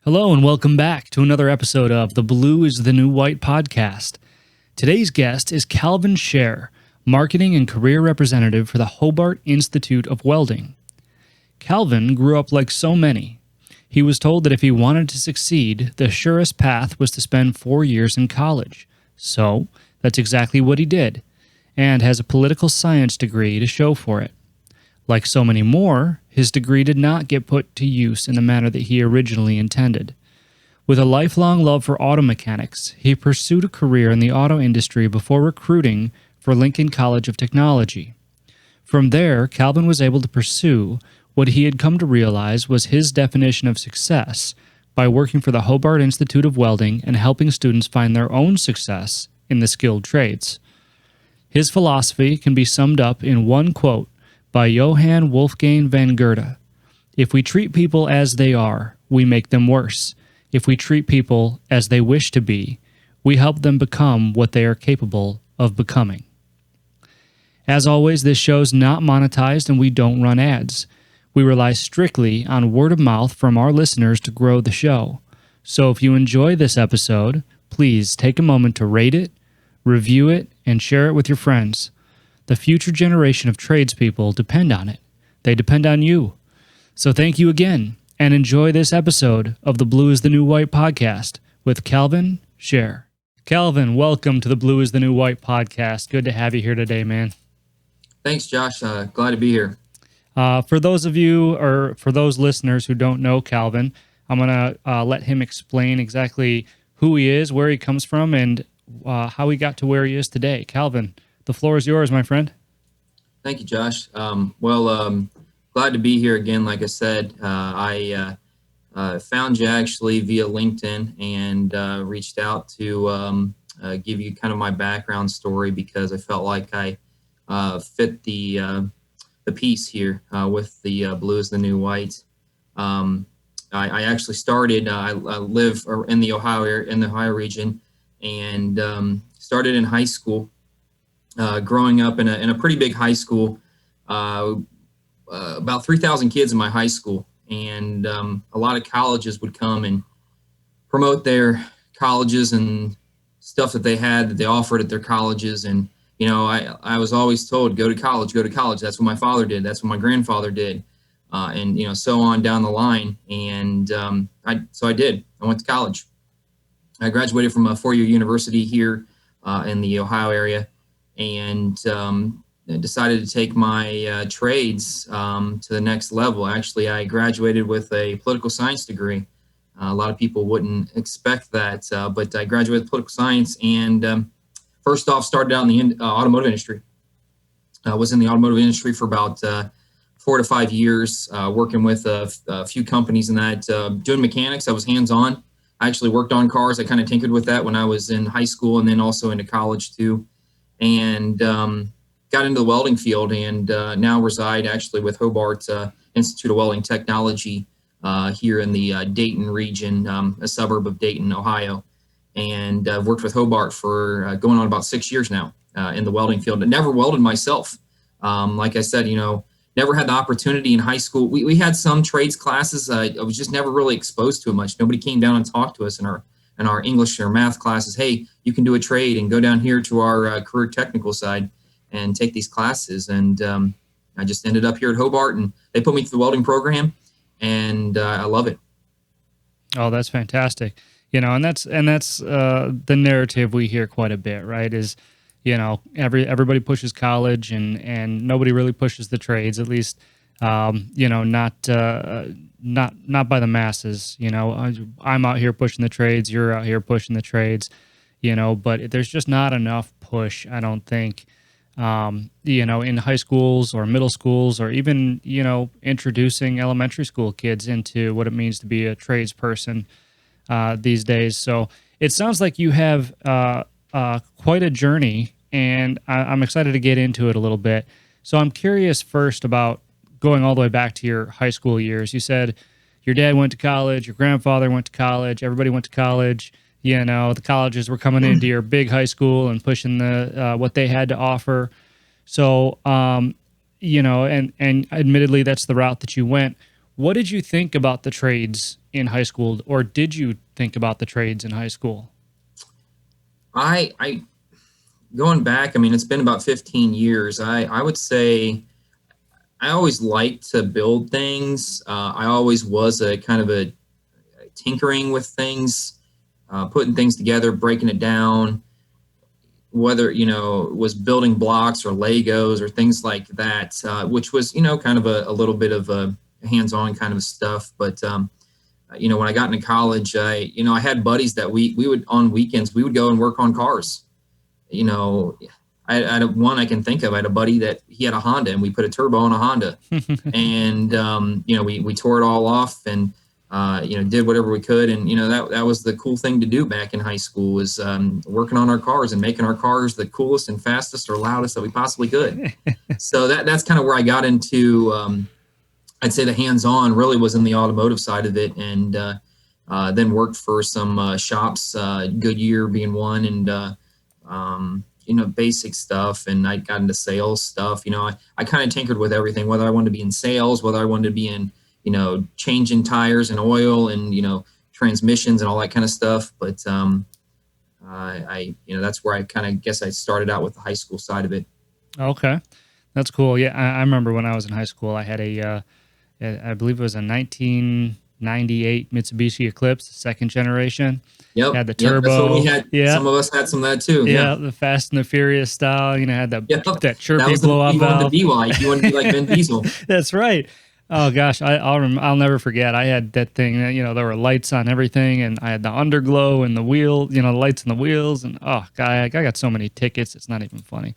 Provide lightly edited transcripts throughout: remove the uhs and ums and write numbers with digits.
Hello and welcome back to another episode of The Blue is the New White podcast. Today's guest is Calvin Sharrer, Marketing and Career Representative for the Hobart Institute of Welding. Calvin grew up like so many. He was told that if he wanted to succeed, the surest path was to spend 4 years in college. So, that's exactly what he did, and has a political science degree to show for it. Like so many more, his degree did not get put to use in the manner that he originally intended. With a lifelong love for auto mechanics, he pursued a career in the auto industry before recruiting for Lincoln College of Technology. From there, Calvin was able to pursue what he had come to realize was his definition of success by working for the Hobart Institute of Welding and helping students find their own success in the skilled trades. His philosophy can be summed up in one quote by Johann Wolfgang von Goethe: "If we treat people as they are, we make them worse. If we treat people as they wish to be, we help them become what they are capable of becoming." As always, this show's not monetized and we don't run ads. We rely strictly on word of mouth from our listeners to grow the show. So if you enjoy this episode, please take a moment to rate it, review it, and share it with your friends. The future generation of tradespeople depend on it. They depend on you. So thank you again, and enjoy this episode of the Blue is the New White podcast with Calvin Sharrer. Calvin, welcome to the Blue is the New White podcast. Good to have you here today, man. Thanks, Josh. Glad to be here. For those of you, or for those listeners who don't know Calvin, I'm going to let him explain exactly who he is, where he comes from, and how he got to where he is today. Calvin, the floor is yours, my friend. Thank you, Josh. Glad to be here again. Like I said, I found you actually via LinkedIn and reached out to give you kind of my background story because I felt like I fit the piece here with the Blue is the New White. I actually started. I live in the Ohio region, and started in high school. Growing up in a pretty big high school, about 3,000 kids in my high school, and a lot of colleges would come and promote their colleges and stuff that they offered at their colleges. And you know, I was always told, go to college. That's what my father did. That's what my grandfather did, and you know, so on down the line. And I did. I went to college. I graduated from a 4-year university here in the Ohio area, and decided to take my trades to the next level. Actually, I graduated with a political science degree. A lot of people wouldn't expect that, but I graduated with political science, and first off, started out in the automotive industry. I was in the automotive industry for about 4 to 5 years, working with a few companies in that, doing mechanics. I was hands-on. I actually worked on cars. I kind of tinkered with that when I was in high school and then also into college too. And got into the welding field, and now reside actually with Hobart Institute of Welding Technology here in the Dayton region, a suburb of Dayton, Ohio. And I've worked with Hobart for going on about 6 years now in the welding field. I never welded myself. Like I said, you know, never had the opportunity in high school. We had some trades classes. I was just never really exposed to it much. Nobody came down and talked to us in our English or math classes. Hey, you can do a trade and go down here to our career technical side and take these classes. And I just ended up here at Hobart, and they put me through the welding program, and I love it. Oh, that's fantastic. You know, and that's the narrative we hear quite a bit, right? Is, you know, everybody pushes college and nobody really pushes the trades, at least, you know, not by the masses. You know, I'm out here pushing the trades, you're out here pushing the trades, you know, but there's just not enough push, I don't think, you know, in high schools or middle schools, or even, you know, introducing elementary school kids into what it means to be a tradesperson these days. So it sounds like you have quite a journey, and I'm excited to get into it a little bit. So I'm curious first about going all the way back to your high school years. You said your dad went to college, your grandfather went to college, everybody went to college. You know, the colleges were coming into your big high school and pushing the what they had to offer. So, you know, and admittedly, that's the route that you went. what did you think about the trades in high school, or did you think about the trades in high school? I going back, I mean, it's been about 15 years. I would say I always liked to build things. I always was a kind of a tinkering with things, putting things together, breaking it down, whether, it was building blocks or Legos or things like that, which was, kind of a little bit of a hands-on kind of stuff. But, when I got into college, I had buddies that we would, on weekends, we would go and work on cars. I had one I can think of. I had a buddy that he had a Honda, and we put a turbo on a Honda, and we tore it all off and did whatever we could, and that was the cool thing to do back in high school, was working on our cars and making our cars the coolest and fastest or loudest that we possibly could. So that's kind of where I got into. I'd say the hands-on really was in the automotive side of it, and then worked for some shops, Goodyear being one, and basic stuff. And I got into sales stuff. I kind of tinkered with everything, whether I wanted to be in sales, whether I wanted to be in, changing tires and oil and, transmissions and all that kind of stuff. But that's where I kind of guess I started out with the high school side of it. Okay. That's cool. Yeah. I remember when I was in high school, I had I believe it was a 1998 Mitsubishi Eclipse, second generation. Yep. Had the turbo. That's what we had. Yeah. Some of us had some of that too. Yeah. The Fast and the Furious style, had that chirpy blow off valve. You wanted to be like. You wanted to be like Vin Diesel. That's right. Oh gosh, I'll never forget. I had that thing that, there were lights on everything, and I had the underglow and the wheel, the lights in the wheels, and oh God, I got so many tickets. It's not even funny.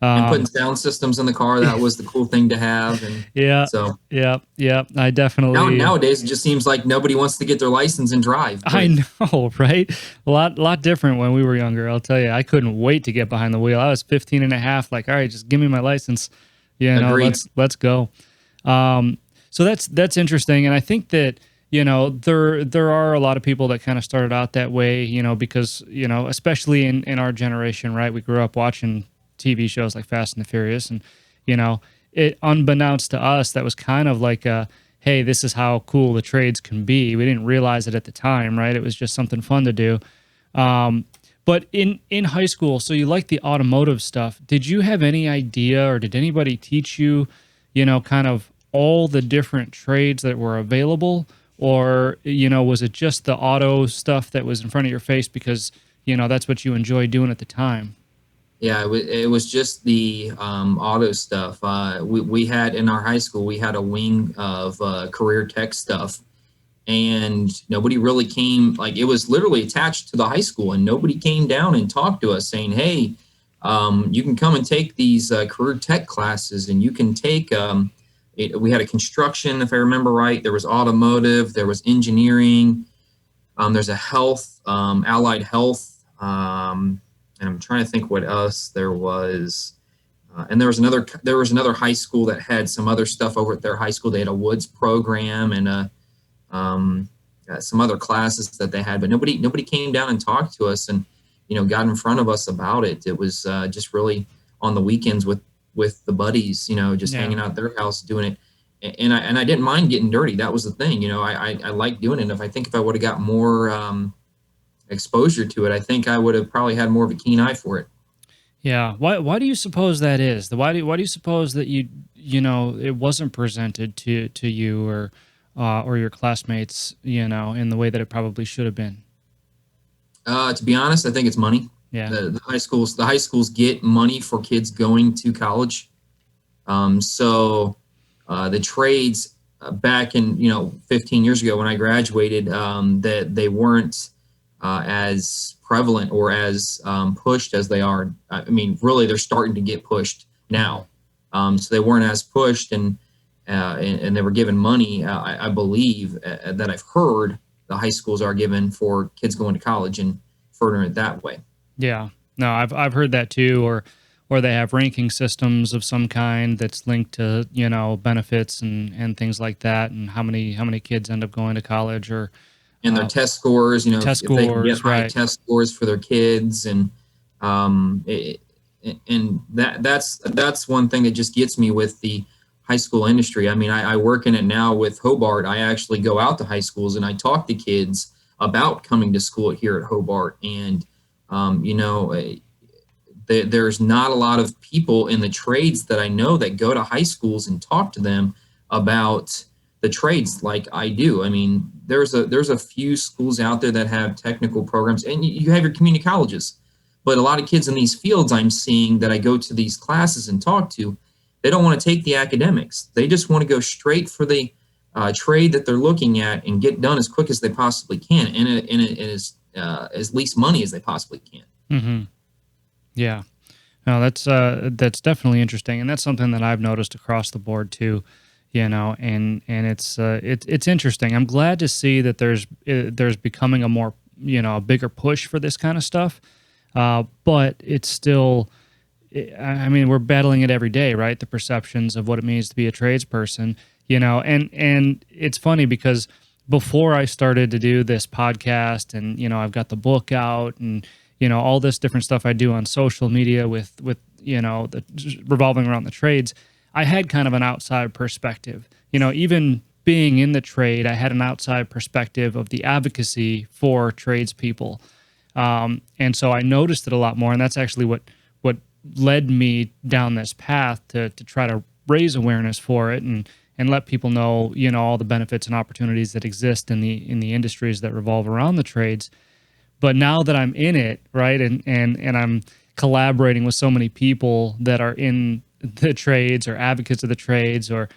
And putting sound systems in the car, that was the cool thing to have. And yeah. So yeah. I definitely. Nowadays, it just seems like nobody wants to get their license and drive. But I know, right? A lot different when we were younger. I'll tell you, I couldn't wait to get behind the wheel. I was 15 and a half, like, all right, just give me my license. Let's go. So that's interesting, and I think that there are a lot of people that kind of started out that way, because especially in our generation, right? We grew up watching TV shows like Fast and the Furious, and it, unbeknownst to us, that was kind of like hey, this is how cool the trades can be. We didn't realize it at the time, right? It was just something fun to do. But in high school, so you like the automotive stuff. Did you have any idea, or did anybody teach you, kind of all the different trades that were available? Or, was it just the auto stuff that was in front of your face because, that's what you enjoyed doing at the time? Yeah, it was just the auto stuff. We had, in our high school, we had a wing of career tech stuff, and nobody really came, like, it was literally attached to the high school, and nobody came down and talked to us saying, hey, you can come and take these career tech classes, and you can take, we had a construction, if I remember right, there was automotive, there was engineering, there's a health, allied health, and I'm trying to think what else there was. And there was another high school that had some other stuff over at their high school. They had a woods program and some other classes that they had, but nobody came down and talked to us and, got in front of us about it. It was just really on the weekends with the buddies, just hanging out at their house doing it. And I didn't mind getting dirty. That was the thing, I liked doing it. If I would have got more exposure to it, I think I would have probably had more of a keen eye for it. Yeah. Why do you suppose that is? Why do you suppose that it wasn't presented to you or your classmates, in the way that it probably should have been? To be honest, I think it's money. Yeah. The high schools get money for kids going to college. So the trades back in 15 years ago when I graduated, that they weren't as prevalent or as pushed as they are. I mean, really, they're starting to get pushed now. So they weren't as pushed, and they were given money. I believe that I've heard the high schools are given for kids going to college and furthering it that way. Yeah, no, I've heard that too, or they have ranking systems of some kind that's linked to benefits and things like that, and how many kids end up going to college, or and their test scores, test if they can scores, get high right. test scores for their kids, and that's one thing that just gets me with the high school industry. I mean, I work in it now with Hobart. I actually go out to high schools and I talk to kids about coming to school here at Hobart. And, there's not a lot of people in the trades that I know that go to high schools and talk to them about the trades like I do. I mean, there's a few schools out there that have technical programs, and you have your community colleges. But a lot of kids in these fields I'm seeing that I go to these classes and talk to, they don't want to take the academics. They just want to go straight for the trade that they're looking at and get done as quick as they possibly can, and as least money as they possibly can. Mm-hmm. Yeah. No, that's definitely interesting, and that's something that I've noticed across the board too. And it's interesting. I'm glad to see that there's becoming a more a bigger push for this kind of stuff. But it's still, I mean, we're battling it every day, right? The perceptions of what it means to be a tradesperson, and it's funny because before I started to do this podcast, and I've got the book out, and all this different stuff I do on social media with the revolving around the trades, I had kind of an outside perspective. Even being in the trade, I had an outside perspective of the advocacy for tradespeople. And so I noticed it a lot more, and that's actually what led me down this path to try to raise awareness for it and let people know, all the benefits and opportunities that exist in the industries that revolve around the trades. But now that I'm in it, right, and I'm collaborating with so many people that are in the trades or advocates of the trades or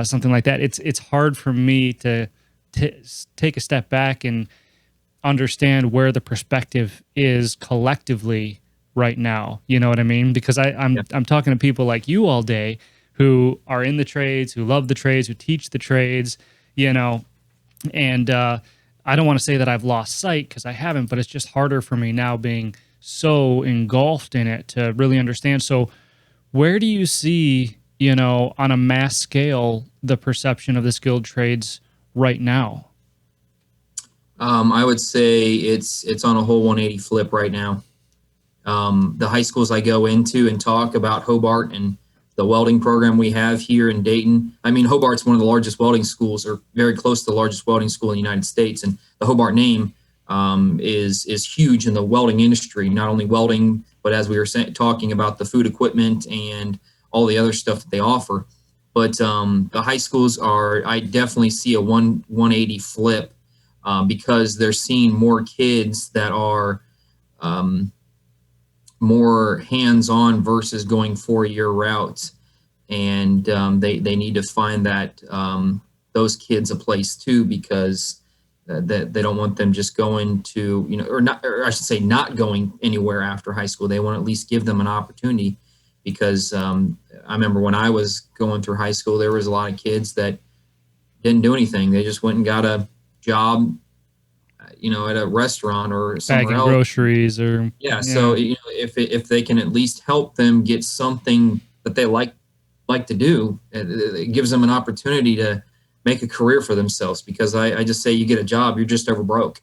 something like that, it's hard for me to take a step back and understand where the perspective is collectively right now. You know what I mean? Because I'm talking to people like you all day who are in the trades, who love the trades, who teach the trades, and I don't want to say that I've lost sight, because I haven't, but it's just harder for me now being so engulfed in it to really understand. So where do you see, on a mass scale, the perception of the skilled trades right now? I would say it's on a whole 180 flip right now. The high schools I go into and talk about Hobart and the welding program we have here in Dayton. I mean, Hobart's one of the largest welding schools, or very close to the largest welding school in the United States. And the Hobart name is huge in the welding industry, not only welding, but as we were talking about the food equipment and all the other stuff that they offer. But the high schools I definitely see a 180 flip because they're seeing more kids that are more hands-on versus going 4-year routes, and they need to find that those kids a place too, because that they don't want them just going to or I should say not going anywhere after high school. They want to at least give them an opportunity, because I remember when I was going through high school, there was a lot of kids that didn't do anything. They just went and got a job at a restaurant or somewhere else. Groceries or So if they can at least help them get something that they like to do, it gives them an opportunity to make a career for themselves. Because I just say, you get a job, you're just over broke.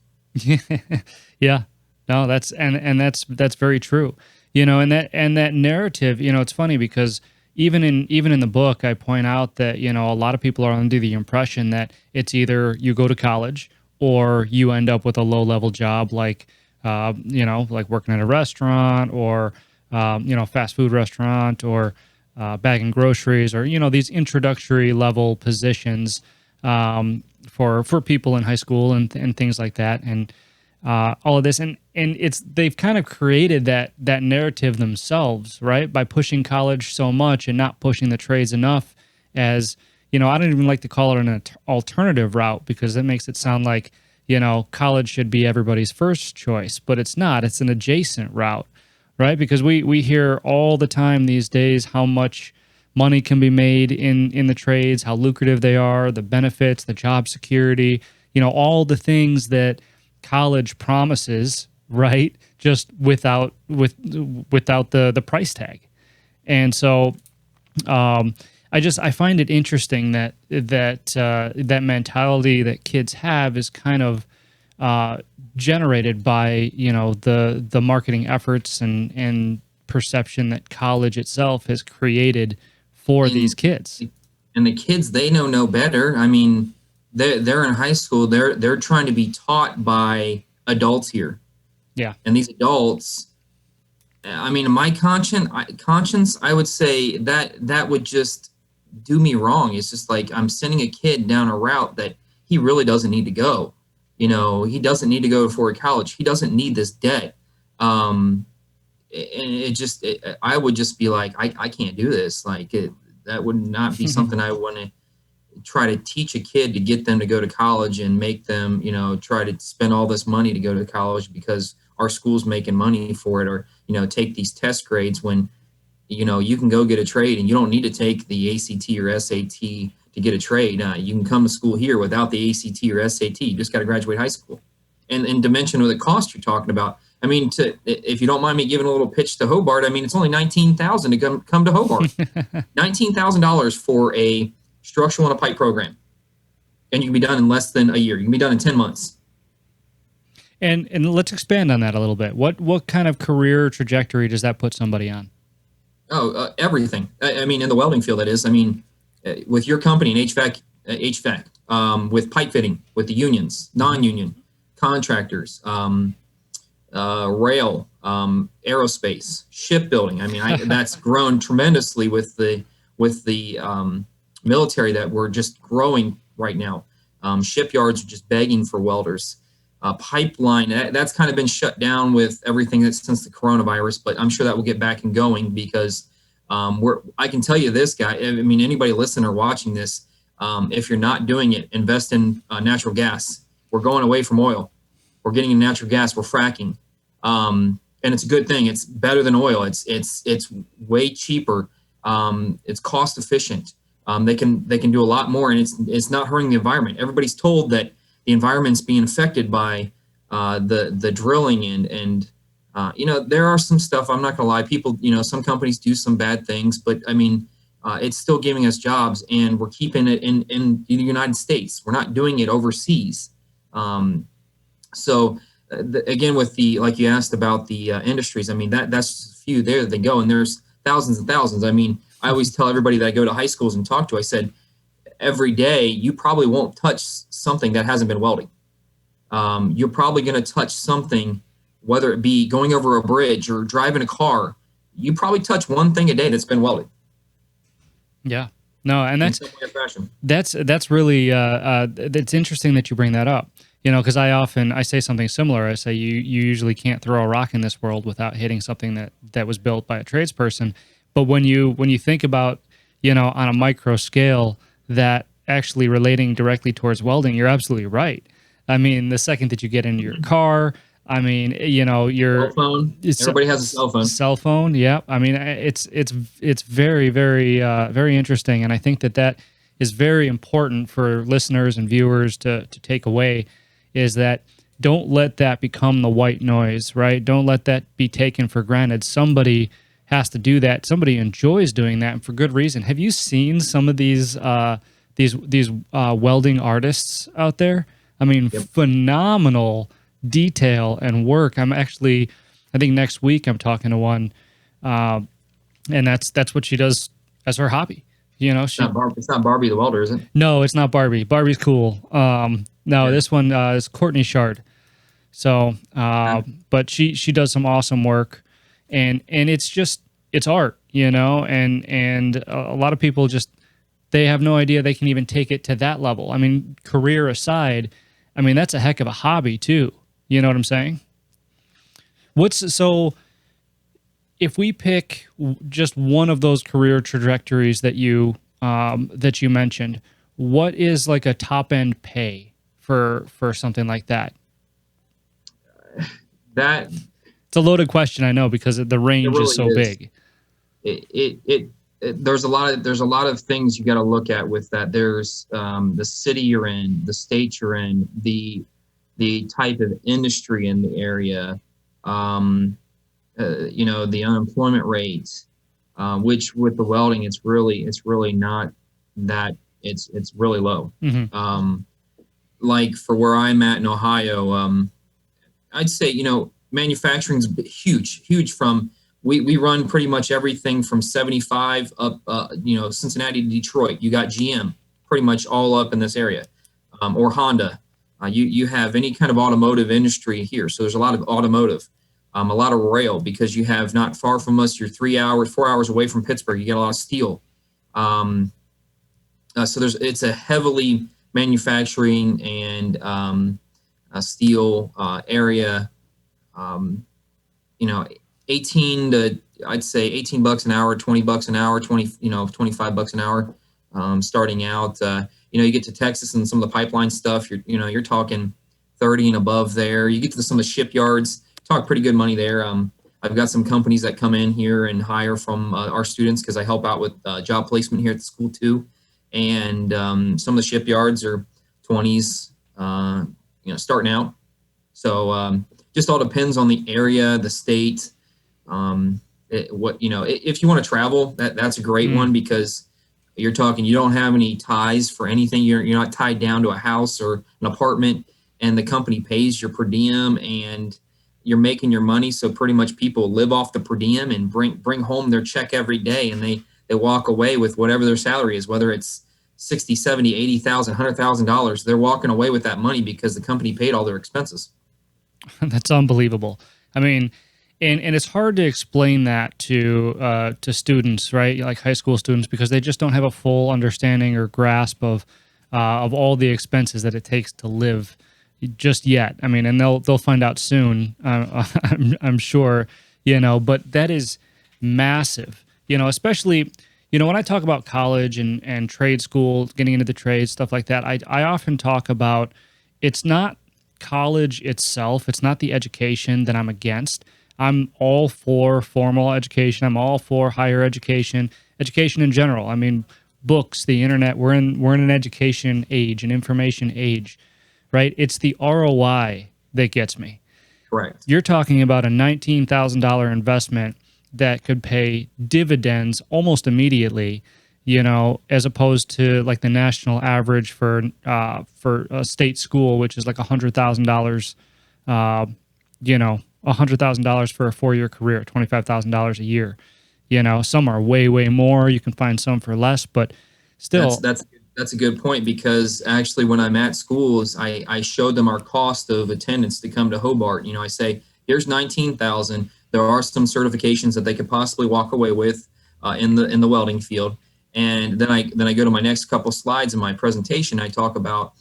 Yeah, no, that's very true. And that narrative, it's funny because even in the book, I point out that a lot of people are under the impression that it's either you go to college or you end up with a low-level job like working at a restaurant or fast food restaurant or bagging groceries, or these introductory level positions for people in high school and things like that, and all of this, and they've kind of created that narrative themselves, right, by pushing college so much and not pushing the trades enough. As I don't even like to call it an alternative route, because that makes it sound like college should be everybody's first choice, but it's not. It's an adjacent route, right? Because we hear all the time these days how much money can be made in the trades, how lucrative they are, the benefits, the job security, all the things that college promises, right? Just without the price tag. And so I find it interesting that mentality that kids have is kind of generated by the marketing efforts and perception that college itself has created for these kids. and the kids, they know no better. I mean, they're in high school. They're trying to be taught by adults here. Yeah. And these adults, I mean, my conscience, I would say that would just do me wrong. It's just like I'm sending a kid down a route that he really doesn't need to go. You know, he doesn't need to go to college. He doesn't need this debt. And I would just be like, I can't do this. Like that would not be something I want to try to teach a kid, to get them to go to college and make them, you know, try to spend all this money to go to college because our school's making money for it, or, you know, take these test grades when, you know, you can go get a trade and you don't need to take the ACT or SAT to get a trade. You can come to school here without the ACT or SAT. You just got to graduate high school. And to mention the cost you're talking about, I mean, if you don't mind me giving a little pitch to Hobart, I mean, it's only $19,000 to come to Hobart. $19,000 for a structural and a pipe program, and you can be done in less than a year. You can be done in 10 months. And let's expand on that a little bit. What kind of career trajectory does that put somebody on? Oh, everything. I mean, in the welding field, that is. I mean, with your company in HVAC, with pipe fitting, with the unions, non-union contractors, rail, aerospace, shipbuilding. I mean, that's grown tremendously with the military that we're just growing right now. Shipyards are just begging for welders. Pipeline, that's kind of been shut down with everything that's since the coronavirus, but I'm sure that will get back and going because I can tell you this, guy. I mean, anybody listening or watching this, if you're not doing it, invest in natural gas. We're going away from oil. We're getting in natural gas. We're fracking, and it's a good thing. It's better than oil. It's way cheaper. It's cost efficient. They can do a lot more, and it's not hurting the environment. Everybody's told that the environment's being affected by the drilling and you know, there are some stuff, I'm not gonna lie, people, you know, some companies do some bad things, but I mean, it's still giving us jobs, and we're keeping it in the United States. We're not doing it overseas. Again, with the, like you asked about the industries, I mean, that's just a few. There they go, and there's thousands and thousands. I mean, I always tell everybody that I go to high schools and talk to, I said, every day you probably won't touch something that hasn't been welding. You're probably going to touch something, whether it be going over a bridge or driving a car. You probably touch one thing a day that's been welded. Yeah. No, and that's really it's interesting that you bring that up. You know, because I say something similar. I say you usually can't throw a rock in this world without hitting something that was built by a tradesperson. But when you think about, you know, on a micro scale, that actually relating directly towards welding, you're absolutely right. I mean, the second that you get into your car, I mean, you know, your cell phone. Everybody has a cell phone. Cell phone, yeah. I mean, it's very, very, very interesting, and I think that is very important for listeners and viewers to take away. Is that don't let that become the white noise, right? Don't let that be taken for granted. Somebody has to do that. Somebody enjoys doing that, and for good reason. Have you seen some of these welding artists out there? I mean, Yep. Phenomenal detail and work. I think next week I'm talking to one, and that's what she does as her hobby. You know, It's not Barbie the welder, is it? No, it's not Barbie. Barbie's cool. No, this one is Courtney Shard. So, but she does some awesome work, and it's art, you know, and a lot of people they have no idea they can even take it to that level. I mean, career aside, I mean, that's a heck of a hobby too. You know what I'm saying? So if we pick just one of those career trajectories that you mentioned, what is like a top end pay for something like that? It's a loaded question, I know, because the range really is so big. There's a lot of things you got to look at with that. There's the city you're in, the state you're in, the type of industry in the area, you know, the unemployment rate, which with the welding, it's really not that, it's really low. Mm-hmm. Like for where I'm at in Ohio, I'd say, you know, manufacturing's huge from we run pretty much everything from 75 up, Cincinnati to Detroit. You got GM pretty much all up in this area, or Honda. You have any kind of automotive industry here. So there's a lot of automotive, a lot of rail, because you have not far from us, you're 4 hours away from Pittsburgh. You get a lot of steel. So it's a heavily manufacturing and a steel area. 18 bucks an hour, 20 bucks an hour, 25 bucks an hour, starting out. You get to Texas and some of the pipeline stuff, you're talking 30 and above there. You get to some of the shipyards, talk pretty good money there. I've got some companies that come in here and hire from our students, because I help out with job placement here at the school too. And some of the shipyards are 20s, starting out. So just all depends on the area, the state. If you want to travel, that's a great one, because you're talking, you don't have any ties for anything. You're not tied down to a house or an apartment, and the company pays your per diem, and you're making your money. So pretty much people live off the per diem and bring home their check every day, and they walk away with whatever their salary is, whether it's 60, 70, 80,000, $100,000. They're walking away with that money because the company paid all their expenses. That's unbelievable. I mean, and it's hard to explain that to students, right? Like high school students, because they just don't have a full understanding or grasp of all the expenses that it takes to live just yet. I mean, and they'll find out soon. I'm sure, but that is massive. Especially, when I talk about college and trade school, getting into the trades, stuff like that. I often talk about, it's not college itself. It's not the education that I'm against. I'm all for formal education. I'm all for higher education in general. I mean, books, the internet. We're in an education age, an information age, right? It's the ROI that gets me. Correct. You're talking about a $19,000 investment that could pay dividends almost immediately, as opposed to like the national average for a state school, which is like $100,000, $100,000 for a 4-year career, $25,000 a year. Some are way, way more. You can find some for less, but still. That's a good point, because actually when I'm at schools, I showed them our cost of attendance to come to Hobart. I say, here's $19,000. There are some certifications that they could possibly walk away with in the welding field. And then I go to my next couple slides in my presentation. I talk about,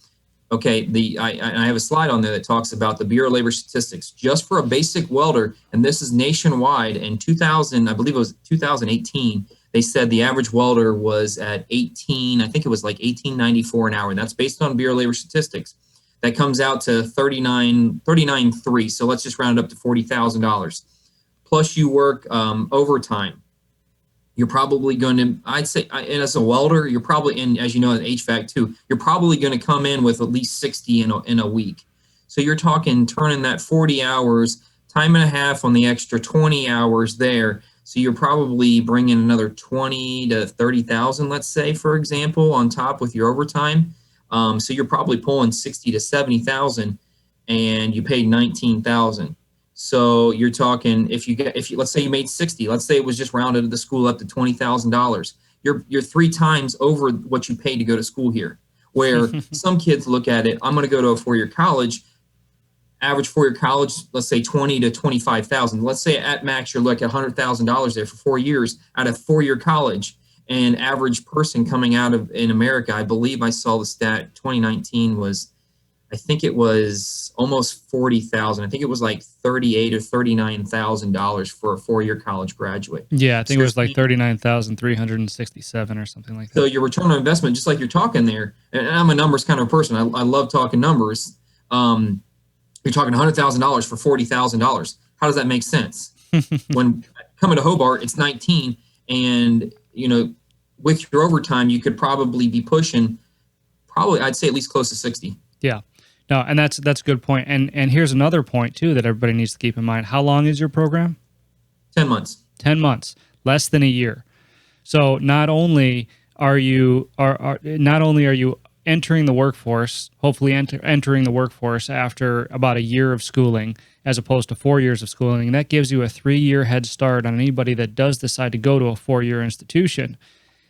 okay, I have a slide on there that talks about the Bureau of Labor Statistics just for a basic welder, and this is nationwide. In 2000, I believe it was 2018, they said the average welder was at I think it was like $18.94 an hour, and that's based on Bureau of Labor Statistics. That comes out to $39.3. So let's just round it up to $40,000. Plus you work overtime. You're probably going to, I'd say, and as a welder, you're probably, and as you know, in HVAC too, you're probably going to come in with at least 60 in a week. So you're talking turning that 40 hours, time and a half on the extra 20 hours there. So you're probably bringing another 20 to 30,000, let's say, for example, on top with your overtime. So you're probably pulling 60 to 70,000, and you paid 19,000. So you're talking, if you let's say you made 60, let's say it was just rounded the school up to $20,000. You're 3 times over what you paid to go to school here. Where some kids look at it, I'm going to go to a 4-year college. Average 4-year college, let's say 20 to 25,000. Let's say at max you're looking at $100,000 there for 4 years out of 4-year college. And average person coming out of in America, I believe I saw the stat 2019 was, I think it was almost 40,000. I think it was like $38,000 or $39,000 for a 4-year college graduate. Yeah, I think it was like 39,367 or something like that. So your return on investment, just like you're talking there, and I'm a numbers kind of person. I love talking numbers. You're talking $100,000 for $40,000. How does that make sense? When coming to Hobart, it's 19, and with your overtime, you could probably be pushing, I'd say at least close to 60. Yeah. No, and that's a good point. And here's another point too that everybody needs to keep in mind. How long is your program? 10 months. 10 months, less than a year. So not only are you entering the workforce, hopefully entering the workforce after about a year of schooling, as opposed to 4 years of schooling. And that gives you a 3-year head start on anybody that does decide to go to a 4-year institution.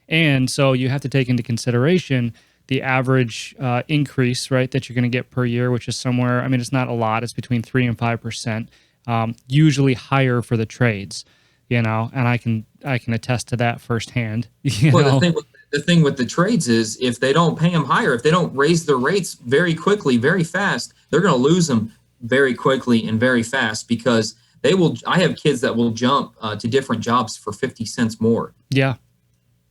And so you have to take into consideration the average increase, right, that you're going to get per year, which is somewhere, I mean, it's not a lot, it's between 3 and 5%, usually higher for the trades, and I can attest to that firsthand. The thing with the trades is, if they don't pay them higher, if they don't raise their rates very quickly, very fast, they're going to lose them very quickly and very fast, because I have kids that will jump to different jobs for 50 cents more. Yeah.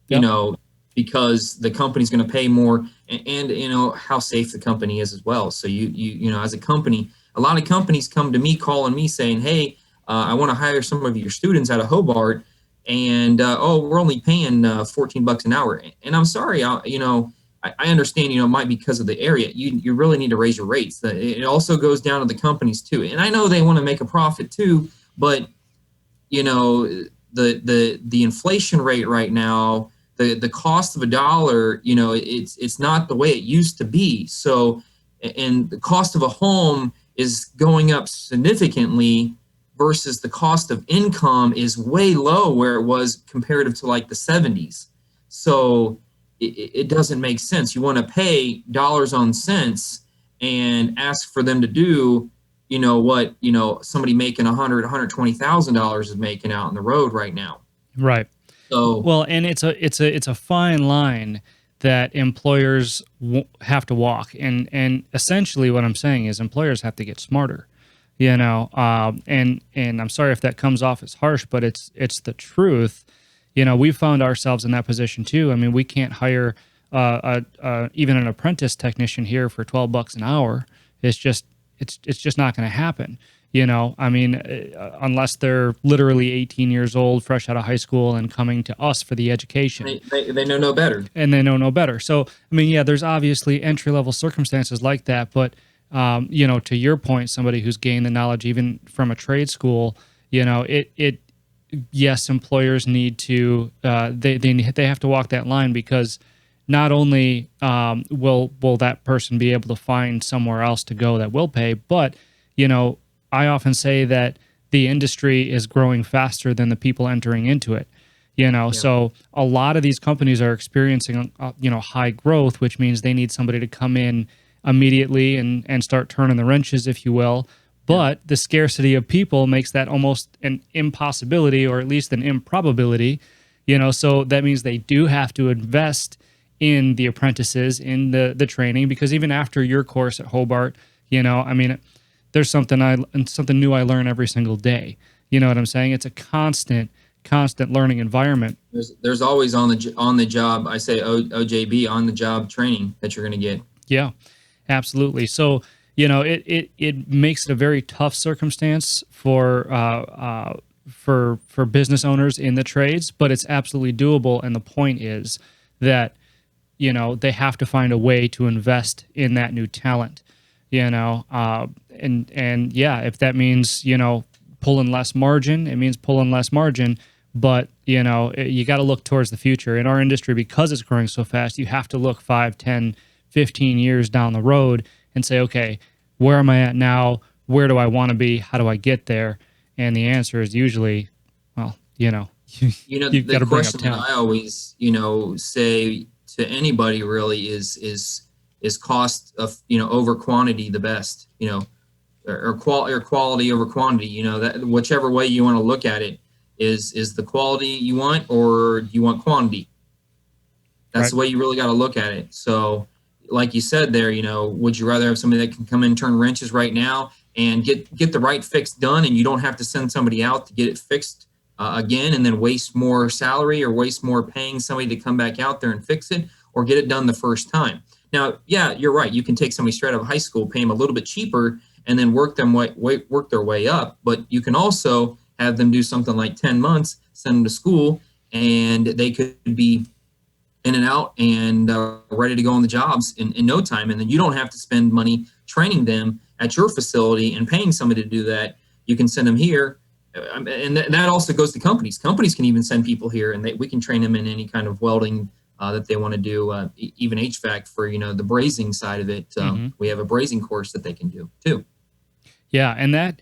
Yep. Because the company's going to pay more, and how safe the company is as well. So as a company, a lot of companies come to me calling me saying, hey, I want to hire some of your students out of Hobart, and we're only paying $14 an hour. And I'm sorry, I understand, it might be because of the area. You really need to raise your rates. It also goes down to the companies too. And I know they want to make a profit too, but the inflation rate right now, the cost of a dollar, it's not the way it used to be. So, and the cost of a home is going up significantly, versus the cost of income is way low where it was comparative to like the 70s. So it doesn't make sense. You want to pay dollars on cents and ask for them to do, what, somebody making $120,000 is making out on the road right now. Right. So, well, and it's a fine line that employers have to walk. And essentially what I'm saying is employers have to get smarter. And I'm sorry if that comes off as harsh, but it's the truth. We've found ourselves in that position too. I mean, we can't hire even an apprentice technician here for $12 an hour. It's just not going to happen. I mean, unless they're literally 18 years old, fresh out of high school, and coming to us for the education. They know no better. And they know no better. So, I mean, yeah, there's obviously entry-level circumstances like that, but to your point, somebody who's gained the knowledge even from a trade school, yes, employers need to, they have to walk that line, because not only will that person be able to find somewhere else to go that will pay, but, I often say that the industry is growing faster than the people entering into it. So a lot of these companies are experiencing, high growth, which means they need somebody to come in immediately and start turning the wrenches, if you will. But the scarcity of people makes that almost an impossibility, or at least an improbability, so that means they do have to invest in the apprentices, in the training, because even after your course at Hobart, I mean, there's something new I learn every single day. You know what I'm saying? It's a constant learning environment. There's always on the job, I say OJB, on the job training that you're going to get. Yeah, absolutely. So, it makes it a very tough circumstance for business owners in the trades, but it's absolutely doable. And the point is that, they have to find a way to invest in that new talent, and yeah, if that means, pulling less margin, it means pulling less margin. But, you got to look towards the future. In our industry, because it's growing so fast, you have to look 5, 10, 15 years down the road and say, okay, where am I at now? Where do I want to be? How do I get there? And the answer is usually, well, you've got to bring up question talent. that I always, say to anybody really is cost of, over quantity the best, or quality over quantity, that whichever way you want to look at it is the quality you want, or do you want quantity? That's right. The way you really got to look at it. So like you said there, would you rather have somebody that can come in, turn wrenches right now and get the right fix done, and you don't have to send somebody out to get it fixed again, and then waste more salary or waste more paying somebody to come back out there and fix it, or get it done the first time? Now, yeah, you're right. You can take somebody straight out of high school, pay them a little bit cheaper, and then work their way up. But you can also have them do something like 10 months, send them to school, and they could be in and out and ready to go on the jobs in no time. And then you don't have to spend money training them at your facility and paying somebody to do that. You can send them here. And that also goes to companies. Companies can even send people here, and we can train them in any kind of welding that they want to do, even HVAC for, the brazing side of it. We have a brazing course that they can do too. Yeah, and that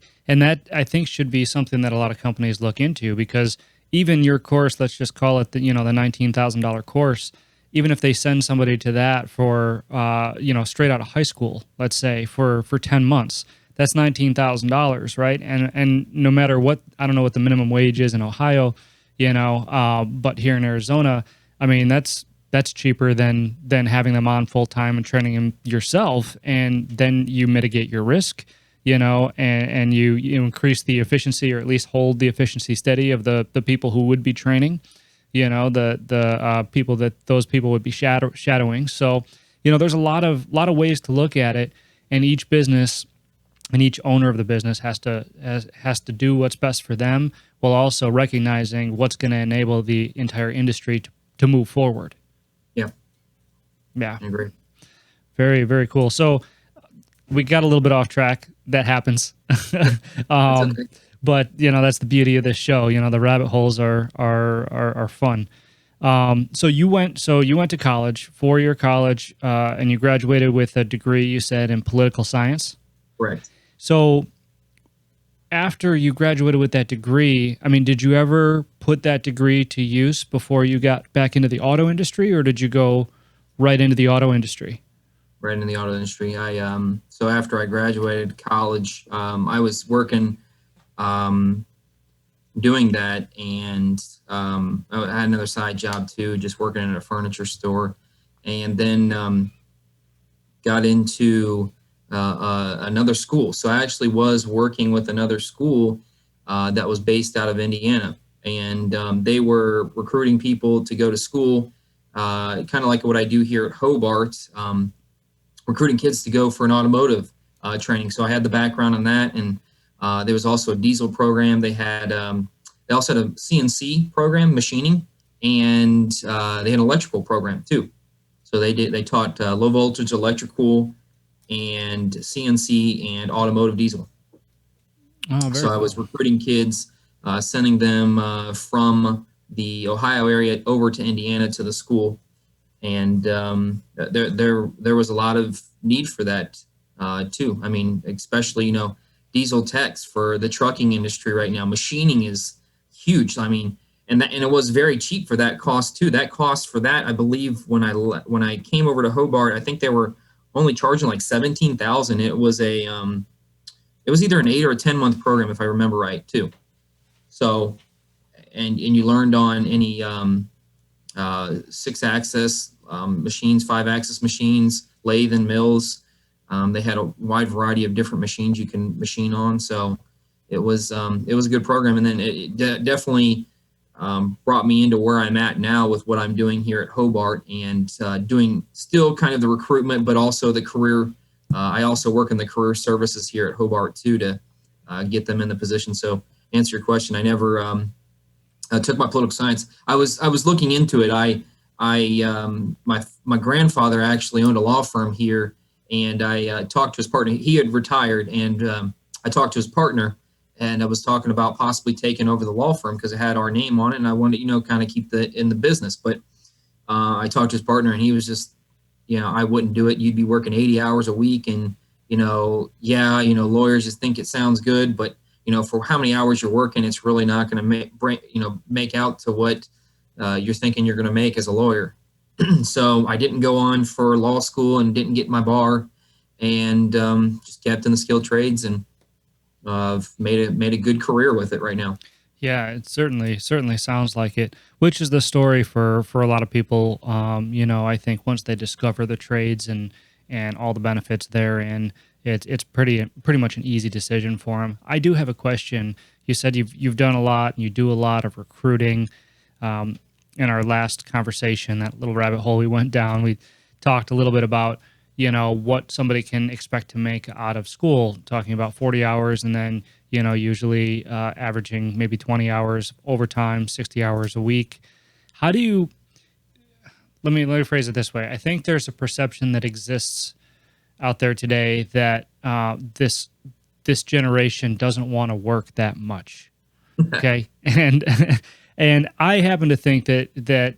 I think should be something that a lot of companies look into, because even your course, let's just call it the $19,000 course, even if they send somebody to that for straight out of high school, let's say for 10 months, that's $19,000, right? And no matter what, I don't know what the minimum wage is in Ohio, but here in Arizona, I mean that's cheaper than having them on full time and training them yourself, and then you mitigate your risk, and you increase the efficiency, or at least hold the efficiency steady of the people who would be training, the people that those people would be shadowing. So, there's a lot of ways to look at it, and each business and each owner of the business has to do what's best for them, while also recognizing what's going to enable the entire industry to move forward. Yeah, I agree. Very, very cool. So we got a little bit off track. That happens. Okay. But that's the beauty of this show. The rabbit holes are fun. So you went to college, 4-year college, and you graduated with a degree, you said, in political science. Correct. So after you graduated with that degree, I mean, did you ever put that degree to use before you got back into the auto industry, or did you go right into the auto industry? Right in the auto industry. So after I graduated college, I was working, doing that, and I had another side job too, just working in a furniture store, and then got into another school. So I actually was working with another school that was based out of Indiana, and they were recruiting people to go to school, kind of like what I do here at Hobart, recruiting kids to go for an automotive training. So I had the background on that, and there was also a diesel program. They also had a CNC program, machining, and they had an electrical program too. So they taught low voltage electrical and CNC and automotive diesel. So I was recruiting kids, sending them from the Ohio area over to Indiana to the school, and there was a lot of need for that too. I mean, especially diesel techs for the trucking industry right now. Machining is huge. I mean, and it was very cheap for that cost too. That cost for that, I believe, when I came over to Hobart, I think they were only charging like $17,000. It was it was either an 8 or a 10-month program, if I remember right too. So, and you learned on any 6-axis machines, 5-axis machines, lathe and mills. They had a wide variety of different machines you can machine on. So it was a good program. And then it definitely brought me into where I'm at now with what I'm doing here at Hobart, and doing still kind of the recruitment, but also the career. I also work in the career services here at Hobart too, to get them in the position. So answer your question, I never took my political science. I was looking into it. My grandfather actually owned a law firm here, and I talked to his partner. He had retired, and I talked to his partner, and I was talking about possibly taking over the law firm because it had our name on it, and I wanted to, kind of keep in the business. But I talked to his partner, and he was just, I wouldn't do it. You'd be working 80 hours a week, and lawyers just think it sounds good, but for how many hours you're working, it's really not going to make out to what you're thinking you're going to make as a lawyer. So I didn't go on for law school and didn't get my bar, and just kept in the skilled trades, and made a good career with it right now. Yeah, it certainly sounds like it, which is the story for a lot of people. I think once they discover the trades and all the benefits therein, it's pretty much an easy decision for them. I do have a question. You said you've done a lot, and you do a lot of recruiting. In our last conversation, that little rabbit hole we went down, we talked a little bit about what somebody can expect to make out of school, talking about 40 hours, and then usually averaging maybe 20 hours overtime, 60 hours a week. How do you, let me phrase it this way. I think there's a perception that exists out there today that this generation doesn't want to work that much. Okay. And I happen to think that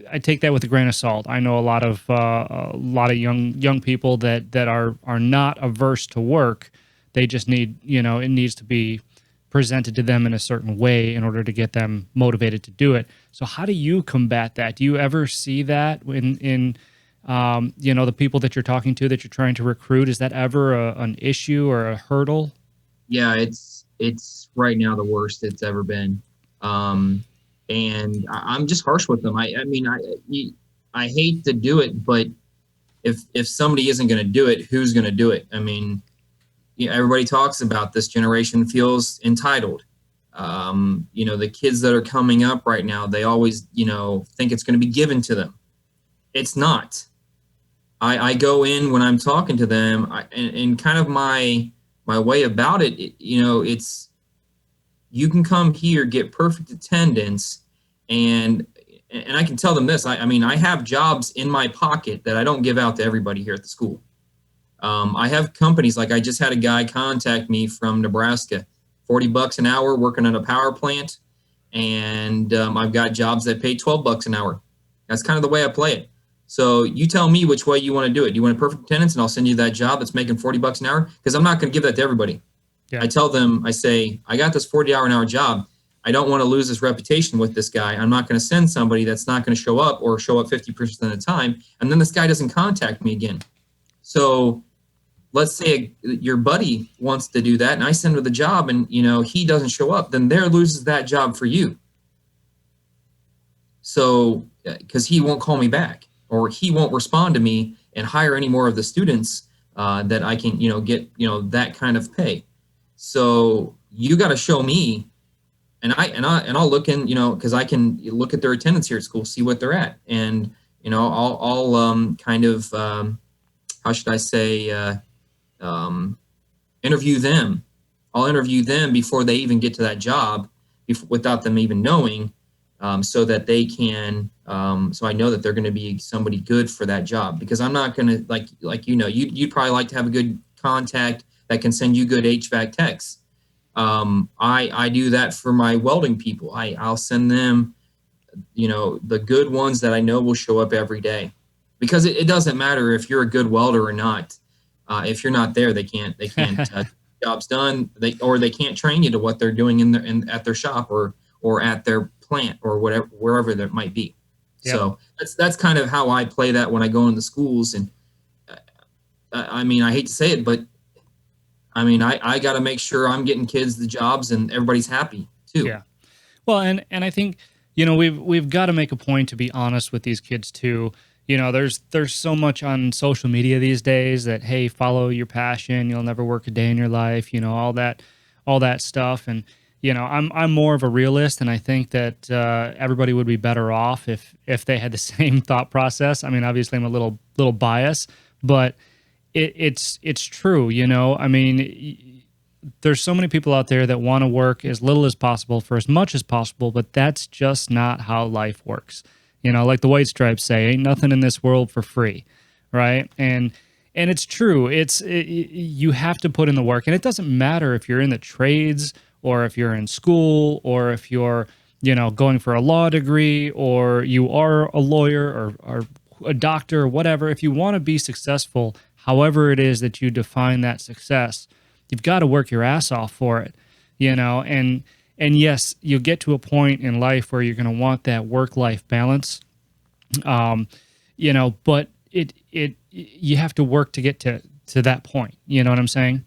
I take that with a grain of salt. I know a lot of young people that are not averse to work. They just need, it needs to be presented to them in a certain way in order to get them motivated to do it. So how do you combat that? Do you ever see that in the people that you're talking to, that you're trying to recruit? Is that ever an issue or a hurdle? Yeah, it's right now the worst it's ever been. And I'm just harsh with them. I mean, I hate to do it, but if somebody isn't going to do it, who's going to do it? I mean, everybody talks about this generation feels entitled. The kids that are coming up right now, they always, think it's going to be given to them. It's not. I go in when I'm talking to them, and kind of my way about it, it's, you can come here, get perfect attendance, and I can tell them this. I mean, I have jobs in my pocket that I don't give out to everybody here at the school. I have companies, like I just had a guy contact me from Nebraska, $40 an hour working at a power plant, and I've got jobs that pay $12 an hour. That's kind of the way I play it. So you tell me which way you want to do it. Do you want a perfect attendance, and I'll send you that job that's making $40 an hour? Because I'm not going to give that to everybody. Yeah. I tell them, I say, I got this 40 an hour job. I don't want to lose this reputation with this guy. I'm not going to send somebody that's not going to show up, or show up 50% of the time, and then this guy doesn't contact me again. So let's say your buddy wants to do that, and I send him the job, and he doesn't show up, then there loses that job for you. So because he won't call me back, or he won't respond to me and hire any more of the students that I can get that kind of pay. So you got to show me, and I'll look in, because I can look at their attendance here at school, see what they're at, and I'll kind of how should I say, interview them. I'll interview them before they even get to that job, without them even knowing, so that they can, so I know that they're going to be somebody good for that job. Because I'm not going to, you'd probably like to have a good contact that can send you good HVAC techs. I do that for my welding people. I'll send them, the good ones that I know will show up every day. Because it doesn't matter if you're a good welder or not. If you're not there, they can't jobs done. They can't train you to what they're doing at their shop or at their plant, or whatever, wherever that might be. Yep. So that's kind of how I play that when I go into schools. And I mean, I hate to say it, but I mean, I got to make sure I'm getting kids the jobs and everybody's happy too. Yeah. Well, and I think, we've got to make a point to be honest with these kids too. There's so much on social media these days that, hey, follow your passion, you'll never work a day in your life, all that stuff. And I'm more of a realist, and I think that everybody would be better off if they had the same thought process. I mean, obviously I'm a little biased, but it's true. I mean, there's so many people out there that want to work as little as possible for as much as possible, but that's just not how life works. Like the White Stripes say, ain't nothing in this world for free, right? And it's true. You have to put in the work, and it doesn't matter if you're in the trades, or if you're in school, or if you're, going for a law degree, or you are a lawyer or a doctor or whatever. If you want to be successful, however it is that you define that success, you've got to work your ass off for it, and yes, you'll get to a point in life where you're going to want that work-life balance, but you have to work to get to that point. You know what I'm saying?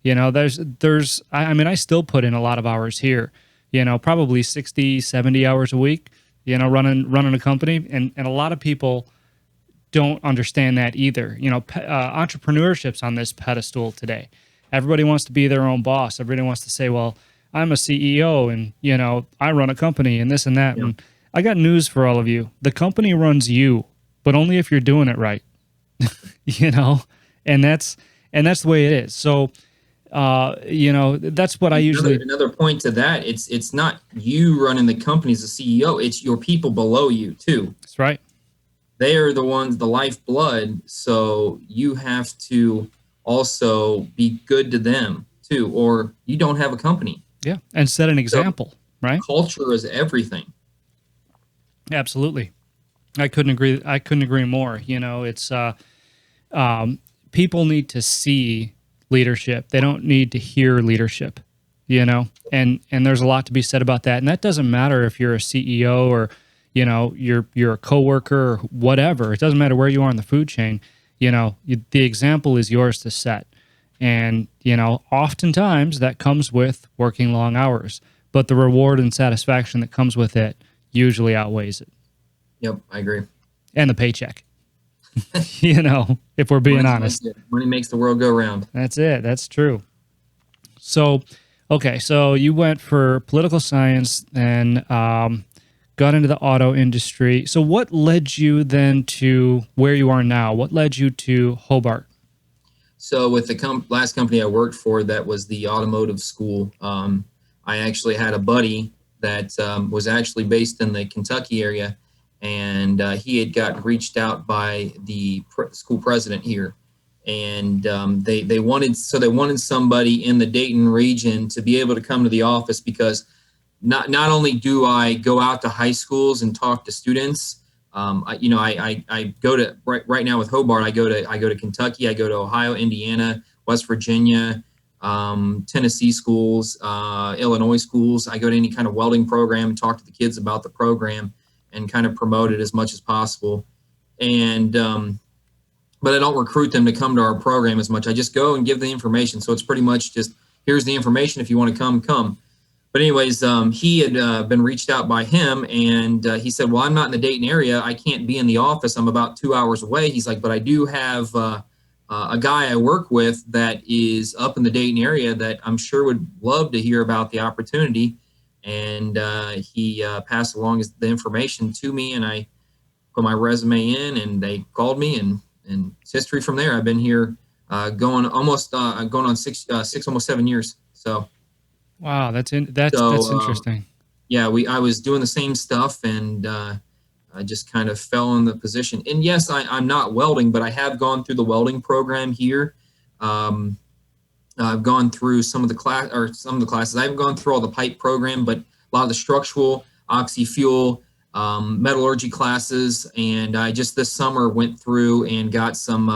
I mean, I still put in a lot of hours here, probably 60, 70 hours a week, running a company. And a lot of people don't understand that either. Entrepreneurship's on this pedestal today. Everybody wants to be their own boss. Everybody wants to say, well, I'm a CEO and, I run a company and this and that. Yeah. And I got news for all of you. The company runs you, but only if you're doing it right, and that's the way it is. So, that's what I usually. Another point to that, it's not you running the company as a CEO, it's your people below you too. That's right. They are the ones, the lifeblood. So you have to also be good to them too, or you don't have a company. Yeah. And set an example, right? Culture is everything. Absolutely. I couldn't agree more. You know, it's people need to see leadership. They don't need to hear leadership, you know, and there's a lot to be said about that. And that doesn't matter if you're a CEO or, you know, you're a coworker or whatever. It doesn't matter where you are in the food chain. You know, the example is yours to set. And, you know, oftentimes that comes with working long hours, but the reward and satisfaction that comes with it usually outweighs it. Yep, I agree. And the paycheck, you know, if we're being honest. Money makes the world go round. That's it. That's true. So, okay, so you went for political science and got into the auto industry. So, what led you then to where you are now? What led you to Hobart? So, with the last company I worked for, that was the automotive school. I actually had a buddy that was actually based in the Kentucky area, and he had got reached out by the school president here, and they wanted somebody in the Dayton region to be able to come to the office, because not only do I go out to high schools and talk to students, I go to right now with Hobart, I go to Kentucky, I go to Ohio, Indiana, West Virginia, Tennessee schools, Illinois schools. I go to any kind of welding program, talk to the kids about the program, and kind of promote it as much as possible. And but I don't recruit them to come to our program as much. I just go and give the information. So it's pretty much just, here's the information. If you want to come. But anyways, he had been reached out by him, and he said, well, I'm not in the Dayton area. I can't be in the office. I'm about 2 hours away. He's like, but I do have a guy I work with that is up in the Dayton area that I'm sure would love to hear about the opportunity. And he passed along the information to me, and I put my resume in, and they called me, and it's history from there. I've been here going on six, almost 7 years. So. Wow, that's interesting. Yeah, I was doing the same stuff, and I just kind of fell in the position. And yes, I'm not welding, but I have gone through the welding program here. I've gone through some of the classes. I haven't gone through all the pipe program, but a lot of the structural, oxy-fuel, metallurgy classes. And I just this summer went through and got some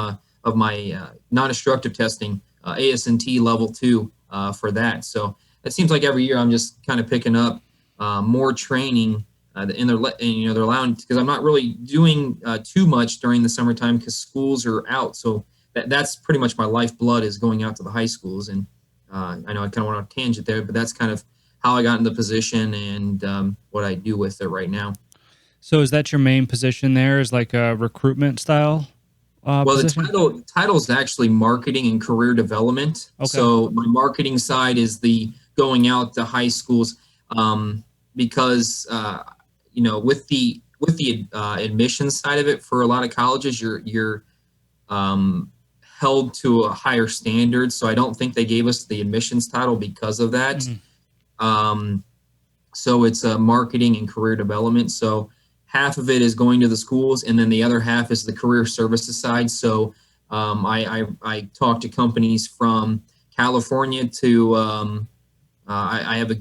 of my non-destructive testing, AS&T level 2 for that. So it seems like every year I'm just kind of picking up more training, and they're allowing, because I'm not really doing too much during the summertime because schools are out. So that's pretty much my lifeblood, is going out to the high schools. And I know I kind of went on a tangent there, but that's kind of how I got in the position, and what I do with it right now. So is that your main position there, is like a recruitment style? Well, position? the title is actually marketing and career development. Okay. So my marketing side is the going out to high schools, because with the admissions side of it, for a lot of colleges, you're held to a higher standard. So I don't think they gave us the admissions title because of that. Mm-hmm. So it's marketing and career development. So half of it is going to the schools, and then the other half is the career services side. So I talk to companies from California to I have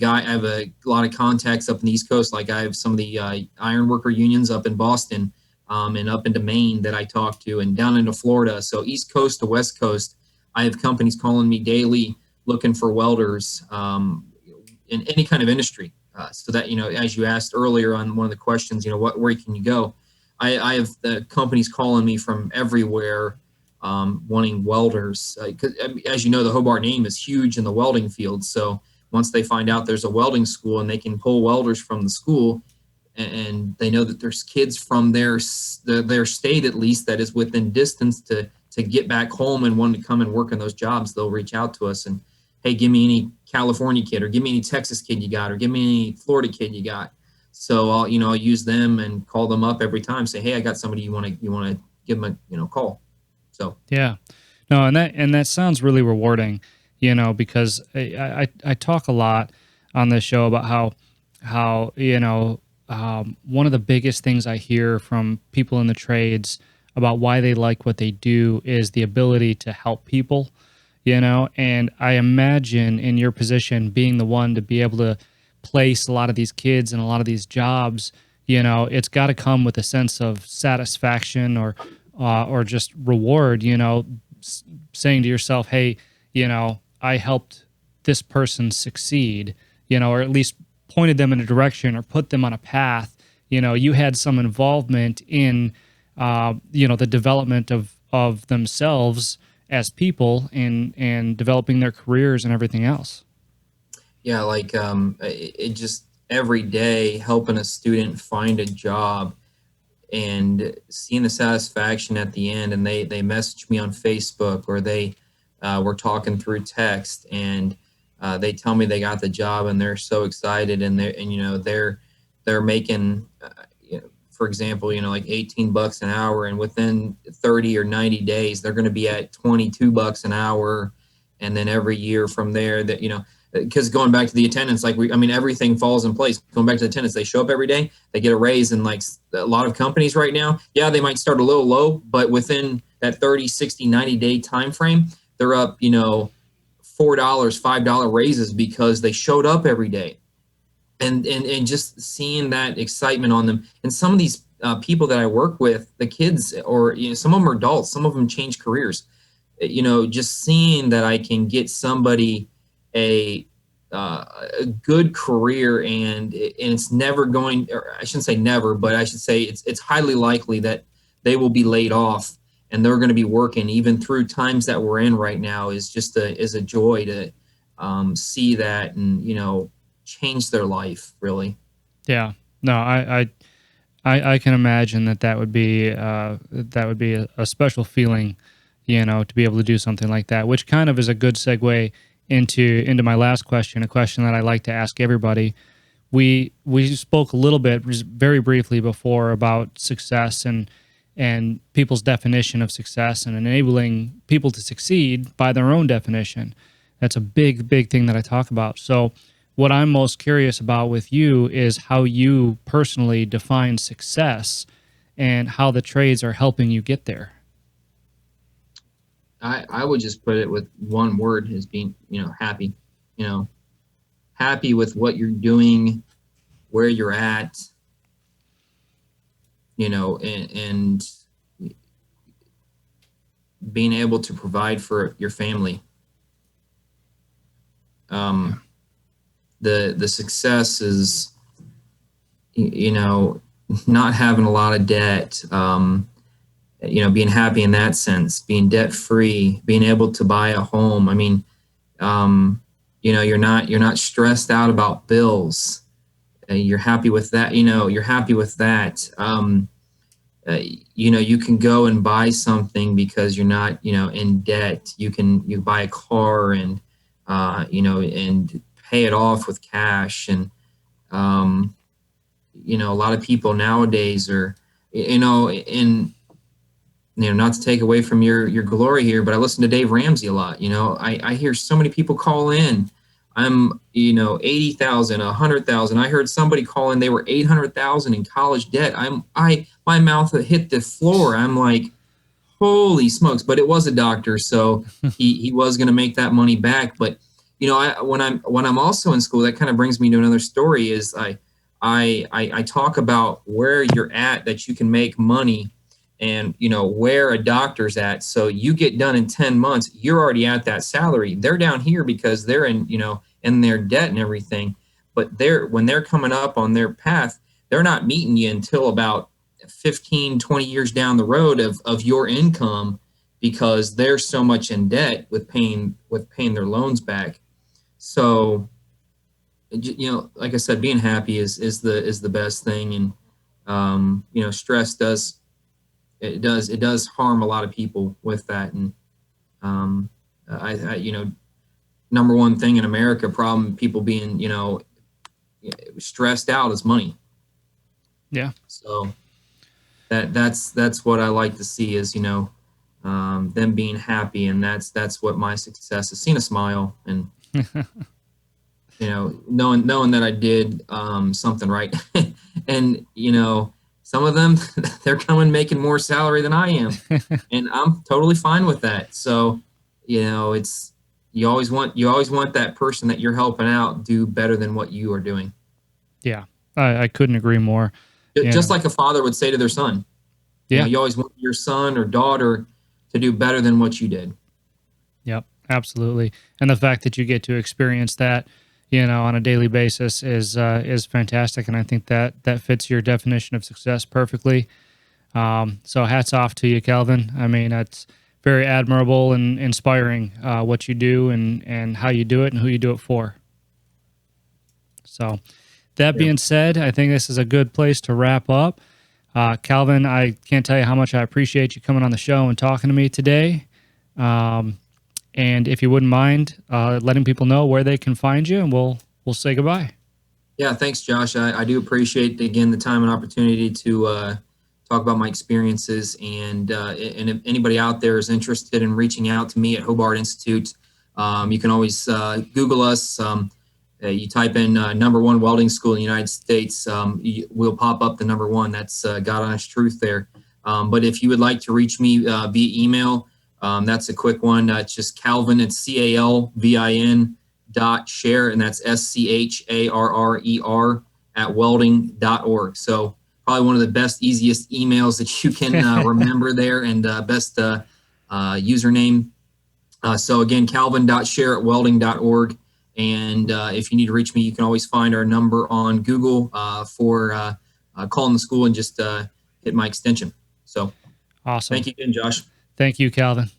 a lot of contacts up in the East Coast. Like I have some of the iron worker unions up in Boston, and up into Maine that I talk to, and down into Florida. So East Coast to West Coast, I have companies calling me daily looking for welders in any kind of industry. So that, as you asked earlier on one of the questions, where can you go? I have the companies calling me from everywhere, wanting welders. As you know, the Hobart name is huge in the welding field. So once they find out there's a welding school and they can pull welders from the school, and they know that there's kids from their state, at least, that is within distance to get back home and want to come and work in those jobs, they'll reach out to us and, hey, give me any California kid, or give me any Texas kid you got, or give me any Florida kid you got. So I'll use them and call them up every time, say, hey, I got somebody you want to give them a call. So yeah, no, and that sounds really rewarding, because I talk a lot on this show about how one of the biggest things I hear from people in the trades about why they like what they do is the ability to help people. And I imagine in your position, being the one to be able to place a lot of these kids in a lot of these jobs, it's got to come with a sense of satisfaction or just reward, saying to yourself, hey, I helped this person succeed, or at least pointed them in a direction or put them on a path. You had some involvement in, the development of themselves as people and developing their careers and everything else. Yeah, like it just every day helping a student find a job and seeing the satisfaction at the end, and they message me on Facebook, or they were talking through text, and they tell me they got the job and they're so excited, and they're making for example, like $18 an hour, and within 30 or 90 days they're going to be at $22 an hour, and then every year from there, that because going back to the attendance, everything falls in place. Going back to the attendance, they show up every day, they get a raise. And like a lot of companies right now, yeah, they might start a little low, but within that 30, 60, 90-day time frame, they're up, $4, $5 raises because they showed up every day. And just seeing that excitement on them. And some of these people that I work with, the kids, or some of them are adults, some of them change careers. Just seeing that I can get somebody a good career, and it's never going, or I shouldn't say never, but I should say it's highly likely that they will be laid off, and they're going to be working even through times that we're in right now, is just a joy to see that, and change their life, really. Yeah, no, I can imagine that would be a special feeling, to be able to do something like that, which kind of is a good segue into my last question, a question that I like to ask everybody. We spoke a little bit, very briefly before, about success and people's definition of success, and enabling people to succeed by their own definition. That's a big thing that I talk about. So what I'm most curious about with you is how you personally define success and how the trades are helping you get there. I would just put it with one word, as being, happy. Happy with what you're doing, where you're at, and being able to provide for your family. The success is, not having a lot of debt, being happy in that sense, being debt free, being able to buy a home. You're not stressed out about bills. You're happy with that. You're happy with that. You can go and buy something because you're not, in debt. You buy a car and, and pay it off with cash. And, a lot of people nowadays are, not to take away from your glory here, but I listen to Dave Ramsey a lot. I hear so many people call in. I'm, 80,000, 100,000. I heard somebody call in, they were 800,000 in college debt. My mouth hit the floor. I'm like, holy smokes. But it was a doctor, so he was going to make that money back. But when I'm also in school, that kind of brings me to another story. Is I talk about where you're at, that you can make money, and where a doctor's at. So you get done in 10 months, you're already at that salary. They're down here because they're in their debt and everything. But when they're coming up on their path, they're not meeting you until about 15, 20 years down the road of your income, because they're so much in debt with paying their loans back. So, like I said, being happy is the best thing. And, stress does harm a lot of people with that. And, number one thing in America, problem, people being, stressed out, is money. Yeah. So that's what I like to see, is, them being happy. And that's what my success is, seeing a smile, and, knowing that I did something right. And, some of them, they're coming making more salary than I am, and I'm totally fine with that. So, it's, you always want that person that you're helping out do better than what you are doing. Yeah, I couldn't agree more. Just like a father would say to their son. Yeah. You always want your son or daughter to do better than what you did. Yep, absolutely. And the fact that you get to experience that, on a daily basis is fantastic. And I think that fits your definition of success perfectly. So hats off to you, Calvin. I mean, that's very admirable and inspiring, what you do and how you do it and who you do it for. So that being said, I think this is a good place to wrap up. Calvin, I can't tell you how much I appreciate you coming on the show and talking to me today. And if you wouldn't mind letting people know where they can find you, and we'll say goodbye. Yeah, thanks, Josh. I do appreciate, again, the time and opportunity to talk about my experiences. And if anybody out there is interested in reaching out to me at Hobart Institute, you can always Google us. You type in #1 welding school in the United States, we'll pop up the #1. That's God honest truth there. But if you would like to reach me via email, that's a quick one. It's just Calvin, it's CALVIN .Sharrer, and that's SCHARRER @welding.org. So probably one of the best, easiest emails that you can remember there, and best username. So again, Calvin.Sharrer @welding.org. And if you need to reach me, you can always find our number on Google for calling the school, and just hit my extension. So awesome. Thank you again, Josh. Thank you, Calvin.